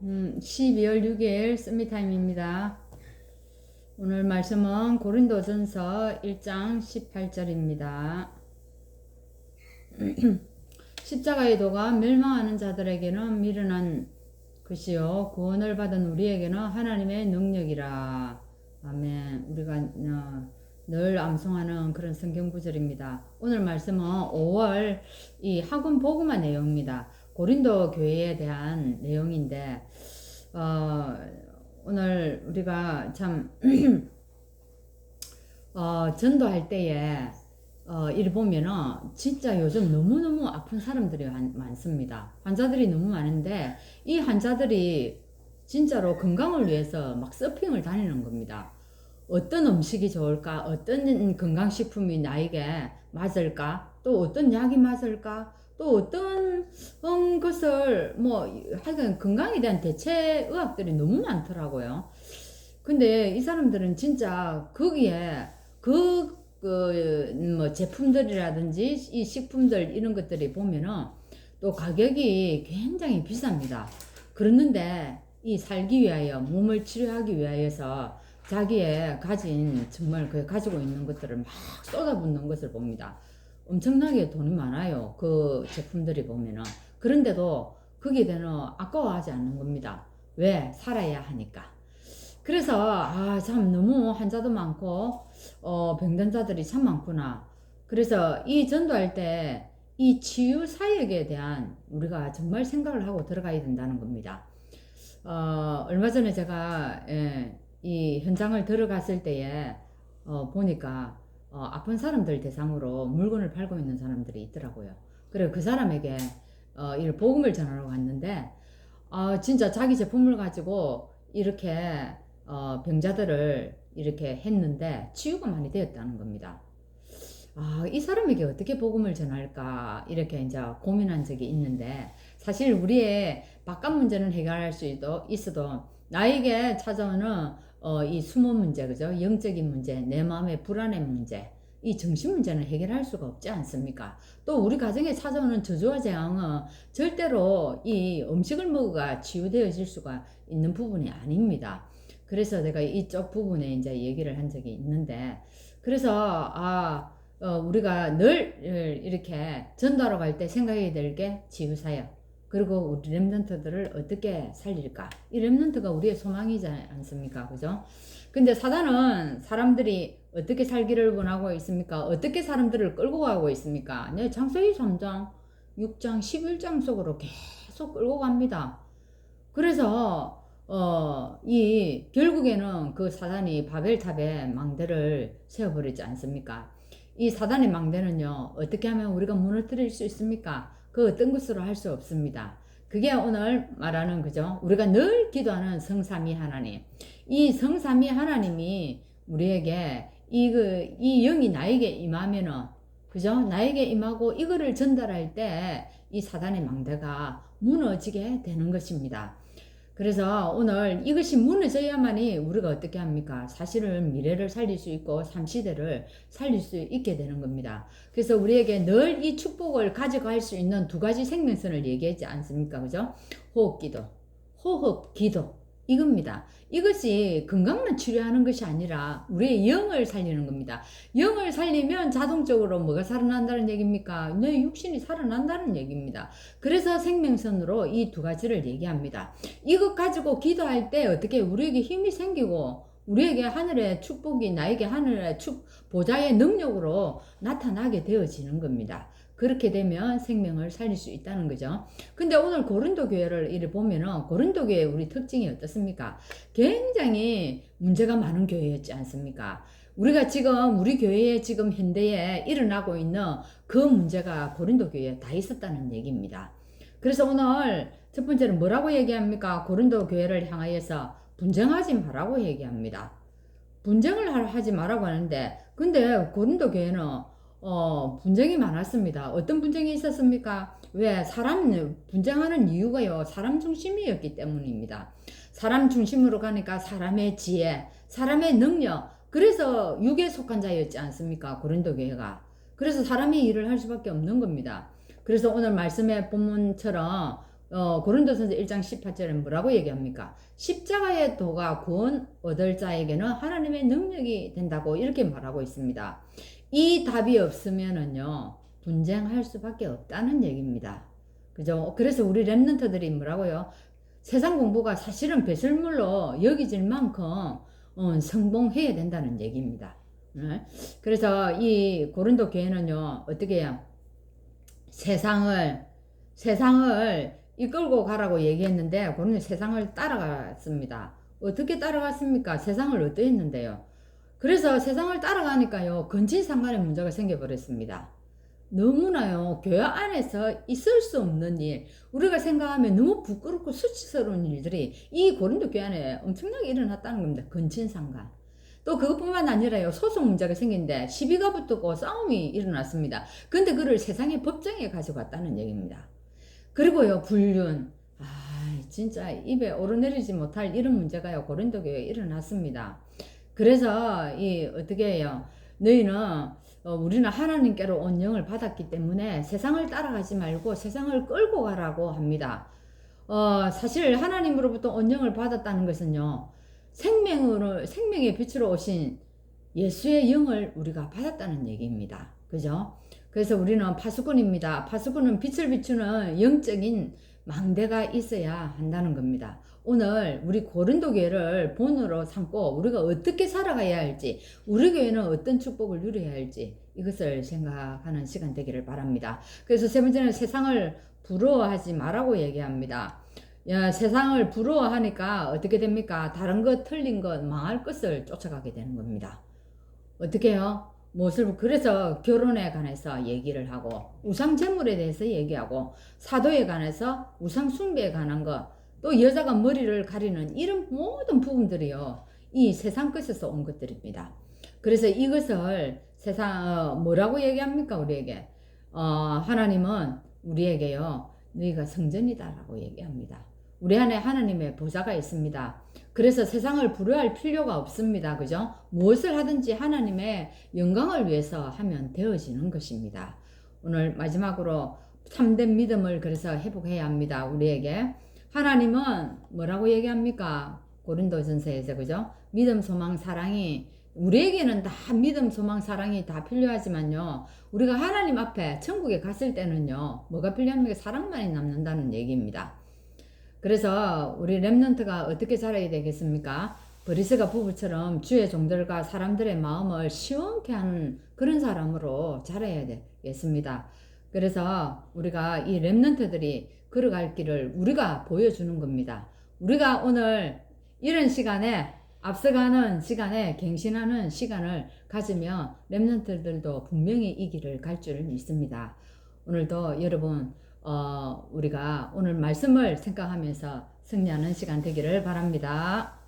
12월 6일 서밋타임입니다. 오늘 말씀은 고린도전서 1장 18절입니다. 십자가의 도가 멸망하는 자들에게는 미련한 것이요 구원을 받은 우리에게는 하나님의 능력이라. 아멘. 우리가 늘 암송하는 그런 성경 구절입니다. 오늘 말씀은 5월 이 학원 복음화 내용입니다. 고린도 교회에 대한 내용인데 오늘 우리가 참 전도할 때에 이를 보면은 진짜 요즘 너무너무 아픈 사람들이 많습니다. 환자들이 너무 많은데 이 환자들이 진짜로 건강을 위해서 막 서핑을 다니는 겁니다. 어떤 음식이 좋을까? 어떤 건강식품이 나에게 맞을까? 또 어떤 약이 맞을까? 또 어떤 것을 하여간 건강에 대한 대체 의학들이 너무 많더라고요. 근데 이 사람들은 진짜 거기에 제품들이라든지 이 식품들 이런 것들이 보면은 또 가격이 굉장히 비쌉니다. 그랬는데 이 살기 위하여 몸을 치료하기 위하여서 자기의 가진 정말 그 가지고 있는 것들을 막 쏟아붓는 것을 봅니다. 엄청나게 돈이 많아요. 그 제품들이 보면은. 그런데도 거기에 대해서 아까워하지 않는 겁니다. 왜? 살아야 하니까. 그래서 참 너무 환자도 많고 병든자들이 참 많구나. 그래서 이 전도할 때 이 치유 사역에 대한 우리가 정말 생각을 하고 들어가야 된다는 겁니다. 얼마 전에 제가 이 현장을 들어갔을 때에 보니까 아픈 사람들 대상으로 물건을 팔고 있는 사람들이 있더라고요. 그래 그 사람에게 이 복음을 전하러 갔는데 진짜 자기 제품을 가지고 이렇게 병자들을 이렇게 했는데 치유가 많이 되었다는 겁니다. 이 사람에게 어떻게 복음을 전할까 이렇게 이제 고민한 적이 있는데 사실 우리의 바깥 문제는 해결할 수 있어도 나에게 찾아오는 이 숨은 문제, 그죠? 영적인 문제, 내 마음의 불안의 문제, 이 정신 문제는 해결할 수가 없지 않습니까? 또 우리 가정에 찾아오는 저주와 재앙은 절대로 이 음식을 먹어가 치유되어질 수가 있는 부분이 아닙니다. 그래서 내가 이쪽 부분에 이제 얘기를 한 적이 있는데, 그래서 우리가 늘 이렇게 전도하러 갈 때 생각해야 될 게 치유사역, 그리고 우리 렘넌트들을 어떻게 살릴까? 이 렘넌트가 우리의 소망이지 않습니까? 그죠? 근데 사단은 사람들이 어떻게 살기를 원하고 있습니까? 어떻게 사람들을 끌고 가고 있습니까? 네, 창세기 3장, 6장, 11장 속으로 계속 끌고 갑니다. 그래서 결국에는 그 사단이 바벨탑에 망대를 세워버리지 않습니까? 이 사단의 망대는요, 어떻게 하면 우리가 무너뜨릴 수 있습니까? 그 어떤 것으로 할 수 없습니다. 그게 오늘 말하는 그죠? 우리가 늘 기도하는 성삼위 하나님. 이 성삼위 하나님이 우리에게 이 영이 나에게 임하면은 그죠? 나에게 임하고 이거를 전달할 때 이 사단의 망대가 무너지게 되는 것입니다. 그래서 오늘 이것이 무너져야만이 우리가 어떻게 합니까? 사실은 미래를 살릴 수 있고 삼시대를 살릴 수 있게 되는 겁니다. 그래서 우리에게 늘 이 축복을 가져갈 수 있는 두 가지 생명선을 얘기하지 않습니까? 그죠? 호흡기도, 호흡기도 이겁니다. 이것이 건강만 치료하는 것이 아니라 우리의 영을 살리는 겁니다. 영을 살리면 자동적으로 뭐가 살아난다는 얘기입니까? 내 육신이 살아난다는 얘기입니다. 그래서 생명선으로 이 두 가지를 얘기합니다. 이것 가지고 기도할 때 어떻게 우리에게 힘이 생기고 우리에게 하늘의 축복이 나에게 하늘의 보좌의 능력으로 나타나게 되어지는 겁니다. 그렇게 되면 생명을 살릴 수 있다는 거죠. 근데 오늘 고린도 교회를 이렇게 보면은 고린도 교회 우리 특징이 어떻습니까? 굉장히 문제가 많은 교회였지 않습니까? 우리가 지금 우리 교회에 지금 현대에 일어나고 있는 그 문제가 고린도 교회에 다 있었다는 얘기입니다. 그래서 오늘 첫 번째는 뭐라고 얘기합니까? 고린도 교회를 향하여서 분쟁하지 말라고 얘기합니다. 분쟁을 하지 말라고 하는데 근데 고린도 교회는 분쟁이 많았습니다. 어떤 분쟁이 있었습니까? 왜? 분쟁하는 이유가요, 사람 중심이었기 때문입니다. 사람 중심으로 가니까 사람의 지혜, 사람의 능력, 그래서 육에 속한 자였지 않습니까? 고린도 교회가. 그래서 사람이 일을 할 수밖에 없는 겁니다. 그래서 오늘 말씀의 본문처럼 고린도전서 1장 18절에 뭐라고 얘기합니까? 십자가의 도가 구원 얻을 자에게는 하나님의 능력이 된다고 이렇게 말하고 있습니다. 이 답이 없으면은요, 분쟁할 수밖에 없다는 얘기입니다. 그죠? 그래서 우리 랩런트들이 뭐라고요? 세상 공부가 사실은 배설물로 여겨질 만큼 성공해야 된다는 얘기입니다. 네? 그래서 이 고린도 교회는요, 어떻게 해요? 세상을 이끌고 가라고 얘기했는데 그는 세상을 따라갔습니다. 어떻게 따라갔습니까? 세상을 어떠했는데요? 그래서 세상을 따라가니까요, 근친상간의 문제가 생겨버렸습니다. 너무나요, 교회 안에서 있을 수 없는 일, 우리가 생각하면 너무 부끄럽고 수치스러운 일들이 이 고린도 교회 안에 엄청나게 일어났다는 겁니다. 근친상간. 또 그것뿐만 아니라요, 소송 문제가 생긴데 시비가 붙고 싸움이 일어났습니다. 근데 그를 세상의 법정에 가져갔다는 얘기입니다. 그리고요, 불륜. 진짜 입에 오르내리지 못할 이런 문제가요, 고린도 교회에 일어났습니다. 그래서 어떻게 해요? 너희는 우리는 하나님께로 온 영을 받았기 때문에 세상을 따라가지 말고 세상을 끌고 가라고 합니다. 사실 하나님으로부터 온 영을 받았다는 것은요, 생명의 빛으로 오신 예수의 영을 우리가 받았다는 얘기입니다. 그죠? 그래서 우리는 파수꾼입니다. 파수꾼은 빛을 비추는 영적인 망대가 있어야 한다는 겁니다. 오늘 우리 고린도 교회를 본으로 삼고 우리가 어떻게 살아가야 할지, 우리 교회는 어떤 축복을 누려야 할지 이것을 생각하는 시간 되기를 바랍니다. 그래서 세 번째는 세상을 부러워하지 말라고 얘기합니다. 세상을 부러워하니까 어떻게 됩니까? 다른 것, 틀린 것, 망할 것을 쫓아가게 되는 겁니다. 어떻게 해요? 그래서 결혼에 관해서 얘기를 하고, 우상 제물에 대해서 얘기하고, 사도에 관해서 우상 숭배에 관한 것, 또 여자가 머리를 가리는 이런 모든 부분들이요, 이 세상 것에서 온 것들입니다. 그래서 이것을 뭐라고 얘기합니까? 우리에게. 하나님은 우리에게요, 너희가 성전이다라고 얘기합니다. 우리 안에 하나님의 보좌가 있습니다. 그래서 세상을 부러워할 필요가 없습니다. 그죠? 무엇을 하든지 하나님의 영광을 위해서 하면 되어지는 것입니다. 오늘 마지막으로 참된 믿음을 그래서 회복해야 합니다. 우리에게. 하나님은 뭐라고 얘기합니까? 고린도전서에서, 그죠? 믿음, 소망, 사랑이, 우리에게는 다 믿음, 소망, 사랑이 다 필요하지만요, 우리가 하나님 앞에 천국에 갔을 때는요, 뭐가 필요합니까? 사랑만이 남는다는 얘기입니다. 그래서 우리 랩런트가 어떻게 자라야 되겠습니까? 브리스가 부부처럼 주의 종들과 사람들의 마음을 시원케 하는 그런 사람으로 자라야 되겠습니다. 그래서 우리가 이 랩런트들이 걸어갈 길을 우리가 보여주는 겁니다. 우리가 오늘 이런 시간에, 앞서가는 시간에 갱신하는 시간을 가지면 랩런트들도 분명히 이 길을 갈 줄 믿습니다. 오늘도 여러분, 우리가 오늘 말씀을 생각하면서 승리하는 시간 되기를 바랍니다.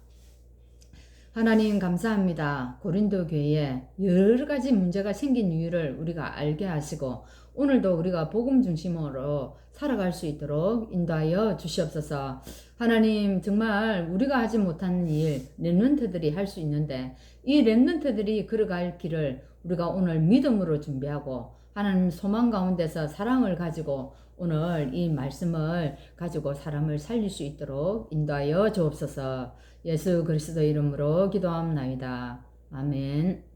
하나님 감사합니다. 고린도 교회에 여러 가지 문제가 생긴 이유를 우리가 알게 하시고, 오늘도 우리가 복음 중심으로 살아갈 수 있도록 인도하여 주시옵소서. 하나님, 정말 우리가 하지 못하는 일, 랩런트들이 할 수 있는데, 이 랩런트들이 걸어갈 길을 우리가 오늘 믿음으로 준비하고, 하나님 소망 가운데서 사랑을 가지고 오늘 이 말씀을 가지고 사람을 살릴 수 있도록 인도하여 주옵소서. 예수 그리스도 이름으로 기도합나이다. 아멘.